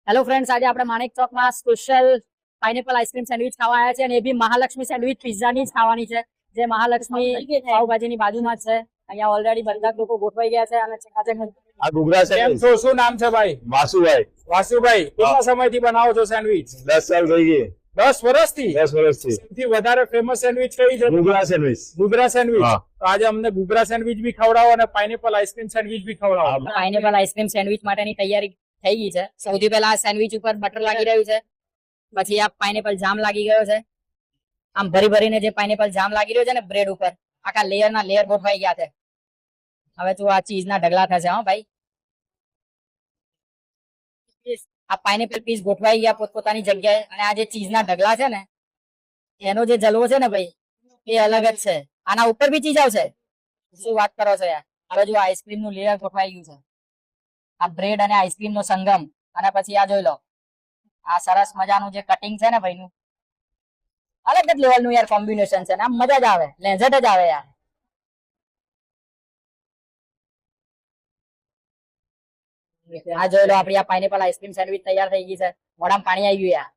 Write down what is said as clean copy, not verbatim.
Hello friends, આજે આપણે માણેક ચોકમાં સ્પેશિયલ પાઇનેપલ આઈસ્ક્રીમ સેન્ડવિચ ખાવા આવ્યા છે અને એ બી મહાલક્ષ્મી સેન્ડવિચ પિઝાની જ ખાવાની છે, જે મહાલક્ષ્મી પાવભાજીની બાજુમાં જ છે. અહીંયા ઓલરેડી બધા લોકો ગોઠવાઈ ગયા છે અને આ ઘૂઘરા કેમ સેન્ડવિચ છો? શું નામ છે ભાઈ? વાસુભાઈ વાસુભાઈ, કેટલા સમયથી બનાવો છો સેન્ડવિચ? 10 સાલ થઈ ગઈ 10 વર્ષથી? 10 વર્ષથી સૌથી વધારે ફેમસ સેન્ડવિચ કઈ છે? ઘૂઘરા સેન્ડવિચ. ઘૂઘરા સેન્ડવિચ. હા. તો આજે અમને ઘૂઘરા સેન્ડવિચ બી ખવડાવો અને પાઇનેપલ આઈસ્ક્રીમ સેન્ડવિચ બી ખવડાવો. પાઇનેપલ આઈસ્ક્રીમ સેન્ડવિચ માટેની તૈયારી થઈ ગઈ છે. સૌથી પહેલા આ સેન્ડવિચ ઉપર બટર લાગી રહ્યું છે, પછી આ પાઇનેપલ જામ લાગી ગયો છે. આમ ભરી ભરીને જે પાઇનેપલ જામ લાગી રહ્યો છે ને બ્રેડ ઉપર, આખા લેયર ના લેયર ગોઠવાઈ ગયા છે. હવે જો આ ચીઝ ના ઢગલા થશે. હા ભાઈ, આ પાઇનેપલ પીસ ગોઠવાઈ ગયા પોતપોતાની જગ્યાએ અને આ જે ચીઝ ના ઢગલા છે ને એનો જે જલવો છે ને ભાઈ, એ અલગ જ છે. આના ઉપર બી ચીઝ આવશે. શું વાત કરો છો યાર. હવે જો આઈસ્ક્રીમ નું લેયર ગોઠવાઈ ગયું છે, આ બ્રેડ અને આઈસ્ક્રીમ નો સંગમ, અને પછી આ જોઈ લો આ સરસ મજાનું જે કટિંગ છે ને ભાઈ નું, અલગ જ લેવલ નું યાર કોમ્બિનેશન છે ને આમ મજા જ આવે, લેઝટ જ આવે યાર. આ જોઈ લો આપડી આ પાઇનેપલ આઈસ્ક્રીમ સેન્ડવિચ તૈયાર થઈ ગઈ છે. મોઢામાં પાણી આવી ગયું યાર.